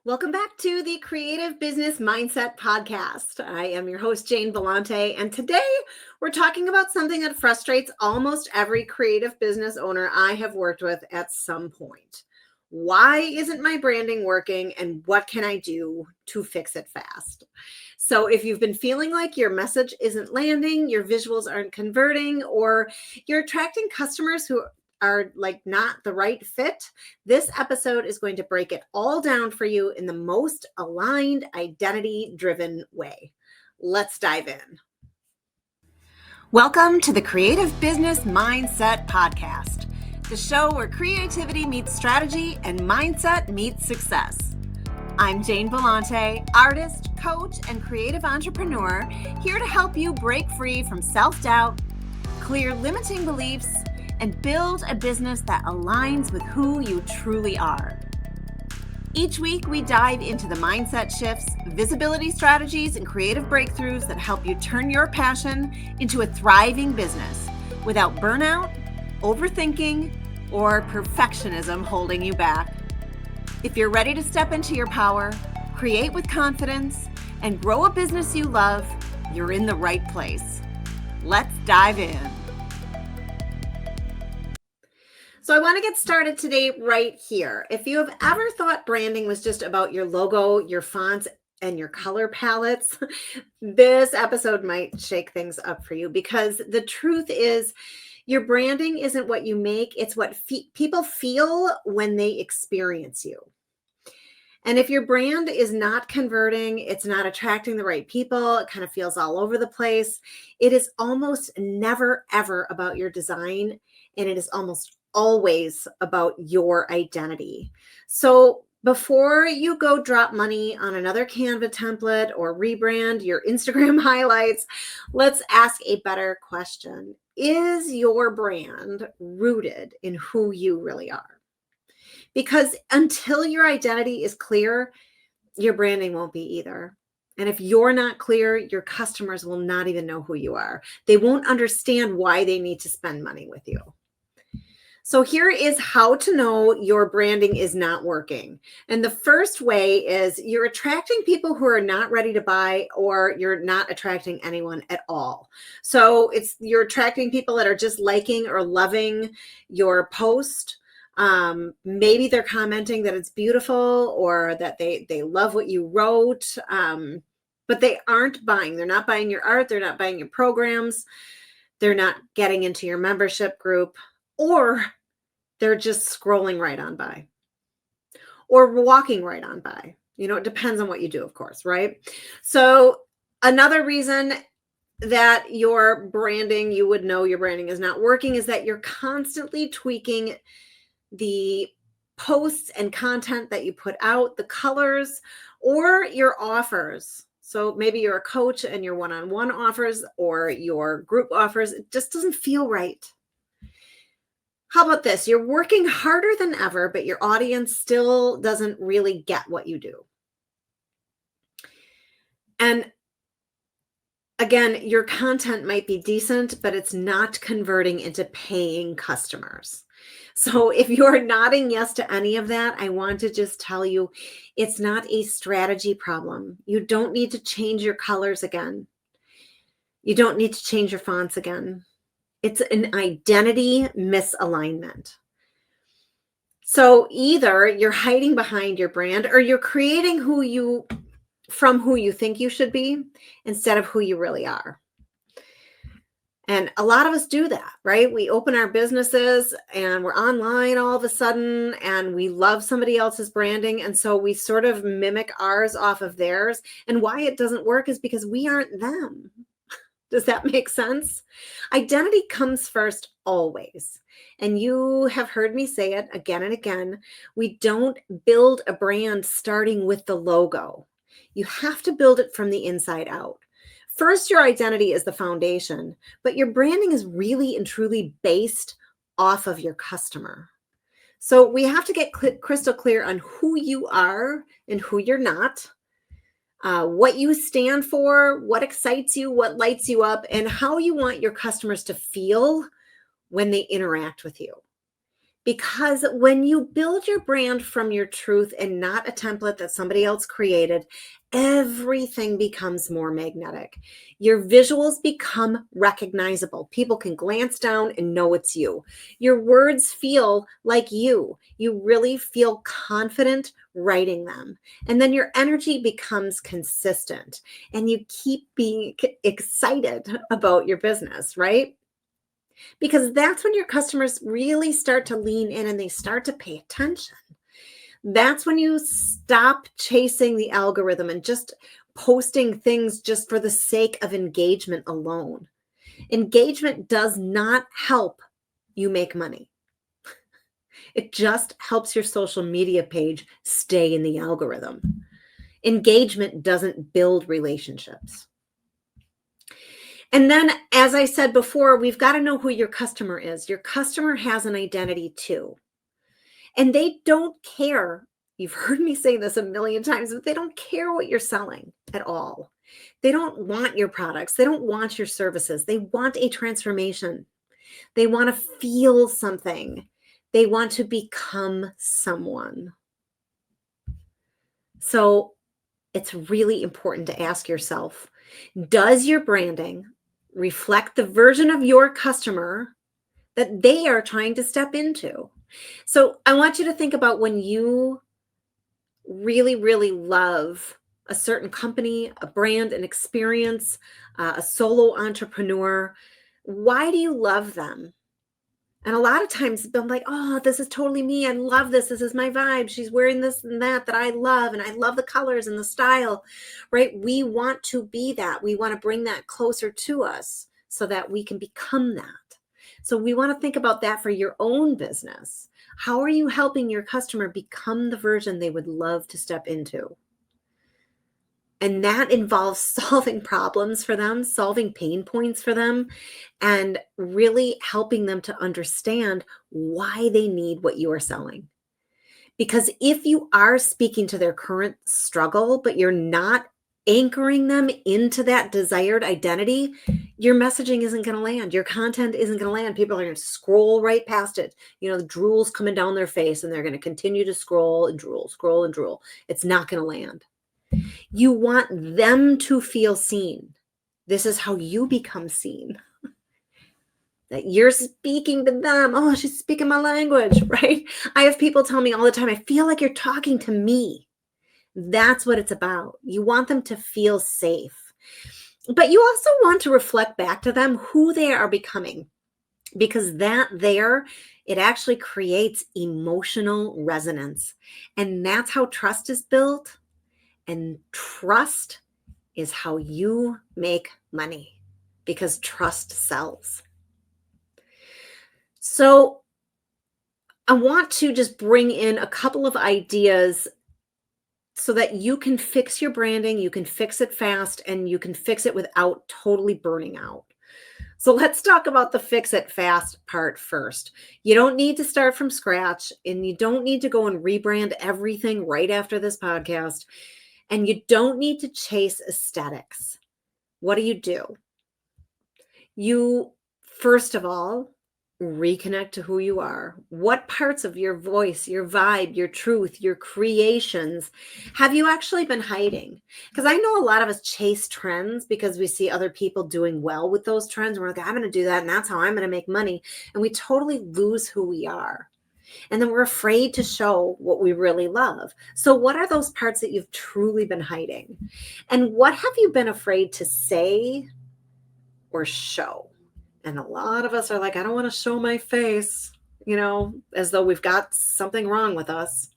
Welcome back to the Creative Business Mindset Podcast. I am your host, Jane Bellante, and today we're talking about something that frustrates almost every creative business owner I have worked with at some point. Why isn't my branding working, and what can I do to fix it fast? So if you've been feeling like your message isn't landing, your visuals aren't converting, or you're attracting customers who are not the right fit, this episode is going to break it all down for you in the most aligned, identity-driven way. Let's dive in. Welcome to the Creative Business Mindset Podcast, the show where creativity meets strategy and mindset meets success. I'm Jane Bellante, artist, coach, and creative entrepreneur, here to help you break free from self-doubt, clear limiting beliefs, and build a business that aligns with who you truly are. Each week, we dive into the mindset shifts, visibility strategies, and creative breakthroughs that help you turn your passion into a thriving business without burnout, overthinking, or perfectionism holding you back. If you're ready to step into your power, create with confidence, and grow a business you love, you're in the right place. Let's dive in. So I want to get started today right here. If you have ever thought branding was just about your logo, your fonts, and your color palettes, this episode might shake things up for you, because the truth is your branding isn't what you make, it's what people feel when they experience you. And if your brand is not converting, it's not attracting the right people, it kind of feels all over the place, it is almost never, ever about your design, and it is almost always about your identity. So before you go drop money on another Canva template or rebrand your Instagram highlights, let's ask a better question. Is your brand rooted in who you really are? Because until your identity is clear, your branding won't be either. And if you're not clear, your customers will not even know who you are. They won't understand why they need to spend money with you. So here is how to know your branding is not working. And the first way is you're attracting people who are not ready to buy, or you're not attracting anyone at all. So you're attracting people that are just liking or loving your post. Maybe they're commenting that it's beautiful, or that they love what you wrote, but they aren't buying. They're not buying your art. They're not buying your programs. They're not getting into your membership group, or they're just scrolling right on by or walking right on by. It depends on what you do, of course, right? So another reason that your branding, you would know your branding is not working, is that you're constantly tweaking the posts and content that you put out, the colors, or your offers. So maybe you're a coach and your one-on-one offers or your group offers, it just doesn't feel right. How about this? You're working harder than ever, but your audience still doesn't really get what you do. And again, your content might be decent, but it's not converting into paying customers. So if you're nodding yes to any of that, I want to just tell you, it's not a strategy problem. You don't need to change your colors again. You don't need to change your fonts again. It's an identity misalignment. So either you're hiding behind your brand, or you're creating who you think you should be instead of who you really are. And a lot of us do that, right? We open our businesses and we're online all of a sudden, and we love somebody else's branding. And so we sort of mimic ours off of theirs. And why it doesn't work is because we aren't them. Does that make sense? Identity comes first always. And you have heard me say it again and again. We don't build a brand starting with the logo. You have to build it from the inside out. First, your identity is the foundation, but your branding is really and truly based off of your customer. So we have to get crystal clear on who you are and who you're not. What you stand for, what excites you, what lights you up, and how you want your customers to feel when they interact with you. Because when you build your brand from your truth and not a template that somebody else created, everything becomes more magnetic. Your visuals become recognizable. People can glance down and know it's you. Your words feel like you. You really feel confident writing them. And then your energy becomes consistent and you keep being excited about your business, right? Because that's when your customers really start to lean in and they start to pay attention. That's when you stop chasing the algorithm and just posting things just for the sake of engagement alone. Engagement does not help you make money. It just helps your social media page stay in the algorithm. Engagement doesn't build relationships. And then, as I said before, we've got to know who your customer is. Your customer has an identity too. And they don't care. You've heard me say this a million times, but they don't care what you're selling at all. They don't want your products. They don't want your services. They want a transformation. They want to feel something. They want to become someone. So it's really important to ask yourself, does your branding reflect the version of your customer that they are trying to step into? So I want you to think about when you really, really love a certain company, a brand, an experience, a solo entrepreneur. Why do you love them? And a lot of times I'm like, oh, this is totally me. I love this. This is my vibe. She's wearing this and that I love. And I love the colors and the style, right? We want to be that. We want to bring that closer to us so that we can become that. So we want to think about that for your own business. How are you helping your customer become the version they would love to step into? And that involves solving problems for them, solving pain points for them, and really helping them to understand why they need what you are selling. Because if you are speaking to their current struggle, but you're not anchoring them into that desired identity, your messaging isn't going to land. Your content isn't going to land. People are going to scroll right past it. You know, the drool's coming down their face and they're going to continue to scroll and drool, scroll and drool. It's not going to land. You want them to feel seen. This is how you become seen. That you're speaking to them. Oh, she's speaking my language, right? I have people tell me all the time, I feel like you're talking to me. That's what it's about. You want them to feel safe. But you also want to reflect back to them who they are becoming, because it actually creates emotional resonance. And that's how trust is built. And trust is how you make money, because trust sells. So I want to just bring in a couple of ideas so that you can fix your branding, you can fix it fast, and you can fix it without totally burning out. So let's talk about the fix it fast part first. You don't need to start from scratch, and you don't need to go and rebrand everything right after this podcast. And you don't need to chase aesthetics. What do? You, first of all, reconnect to who you are. What parts of your voice, your vibe, your truth, your creations have you actually been hiding? Because I know a lot of us chase trends because we see other people doing well with those trends. We're like, I'm going to do that, and that's how I'm going to make money. And we totally lose who we are. And then we're afraid to show what we really love. So what are those parts that you've truly been hiding? And what have you been afraid to say or show? And a lot of us are like, I don't want to show my face, as though we've got something wrong with us.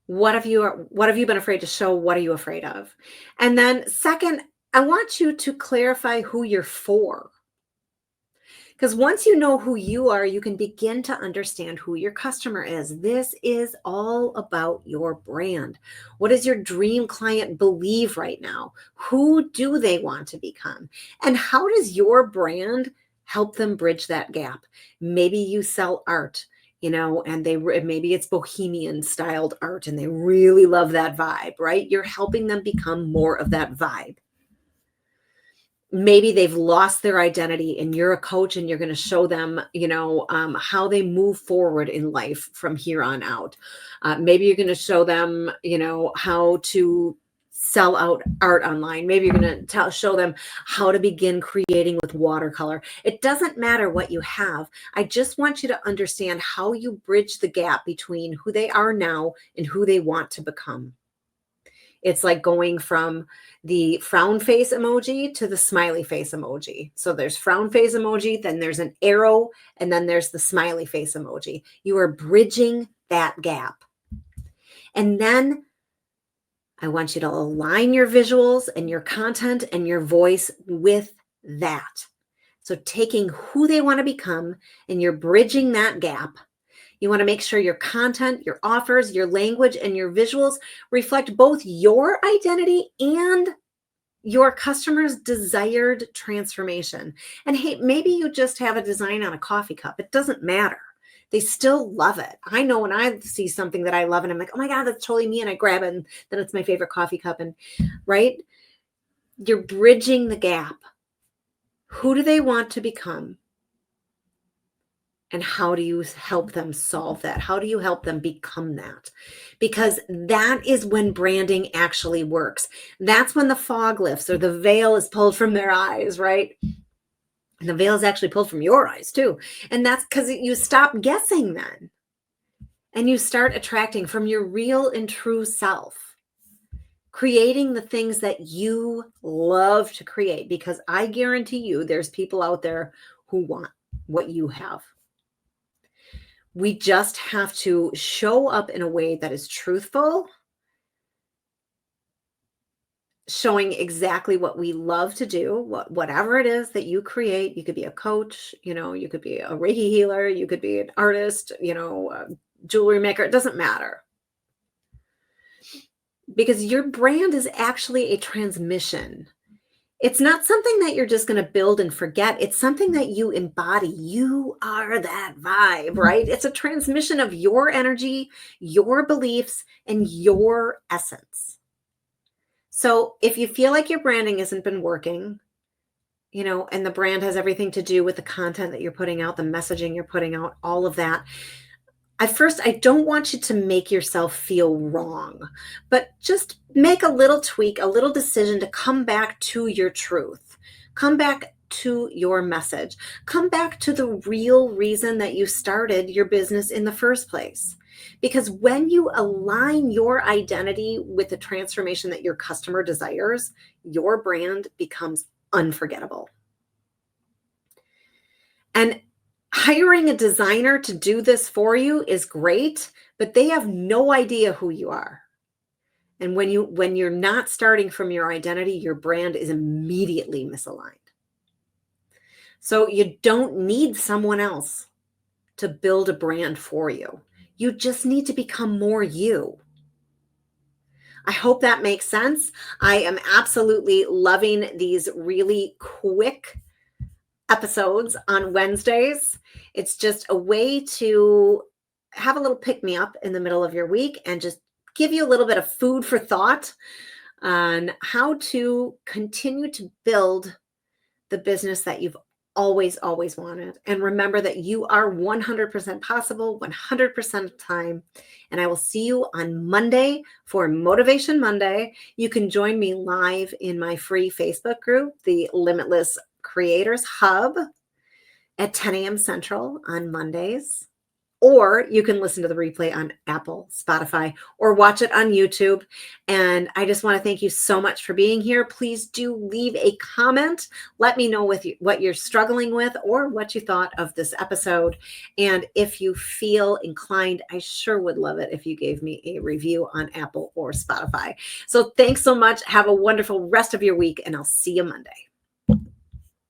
What have you been afraid to show? What are you afraid of? And then second, I want you to clarify who you're for. Because once you know who you are, you can begin to understand who your customer is. This is all about your brand. What does your dream client believe right now? Who do they want to become? And how does your brand help them bridge that gap? Maybe you sell art, and maybe it's bohemian styled art and they really love that vibe, right? You're helping them become more of that vibe. maybe they've lost their identity and you're a coach and you're going to show them, how they move forward in life from here on out. Maybe you're going to show them, how to sell out art online. Maybe you're going to show them how to begin creating with watercolor. It doesn't matter what you have. I just want you to understand how you bridge the gap between who they are now and who they want to become. It's like going from the frown face emoji to the smiley face emoji. So there's frown face emoji, then there's an arrow, and then there's the smiley face emoji. You are bridging that gap. And then I want you to align your visuals and your content and your voice with that. So taking who they want to become and you're bridging that gap. You want to make sure your content, your offers, your language, and your visuals reflect both your identity and your customer's desired transformation. And hey, maybe you just have a design on a coffee cup. It doesn't matter. They still love it. I know when I see something that I love and I'm like, oh my God, that's totally me. And I grab it and then it's my favorite coffee cup. And right, you're bridging the gap. Who do they want to become? And how do you help them solve that? How do you help them become that? Because that is when branding actually works. That's when the fog lifts or the veil is pulled from their eyes, right? And the veil is actually pulled from your eyes too. And that's because you stop guessing then. And you start attracting from your real and true self, creating the things that you love to create. Because I guarantee you there's people out there who want what you have. We just have to show up in a way that is truthful, showing exactly what we love to do, whatever it is that you create. You could be a coach, you could be a Reiki healer, you could be an artist, a jewelry maker. It doesn't matter. Because your brand is actually a transmission. It's not something that you're just going to build and forget. It's something that you embody. You are that vibe, right? It's a transmission of your energy, your beliefs, and your essence. So if you feel like your branding hasn't been working, and the brand has everything to do with the content that you're putting out, the messaging you're putting out, all of that, at first, I don't want you to make yourself feel wrong, but just make a little tweak, a little decision to come back to your truth, come back to your message, come back to the real reason that you started your business in the first place. Because when you align your identity with the transformation that your customer desires, your brand becomes unforgettable. And hiring a designer to do this for you is great, but they have no idea who you are. And when you're not starting from your identity, your brand is immediately misaligned. So you don't need someone else to build a brand for you. You just need to become more you. I hope that makes sense. I am absolutely loving these really quick episodes on Wednesdays. It's just a way to have a little pick-me-up in the middle of your week and just give you a little bit of food for thought on how to continue to build the business that you've always wanted. And remember that you are 100% possible 100% of the time. And I will see you on Monday for Motivation Monday. You can join me live in my free Facebook group, the Limitless Creators Hub, at 10 a.m. Central on Mondays. Or you can listen to the replay on Apple, Spotify, or watch it on YouTube. And I just want to thank you so much for being here. Please do leave a comment. Let me know what you're struggling with or what you thought of this episode. And if you feel inclined, I sure would love it if you gave me a review on Apple or Spotify. So thanks so much. Have a wonderful rest of your week, and I'll see you Monday.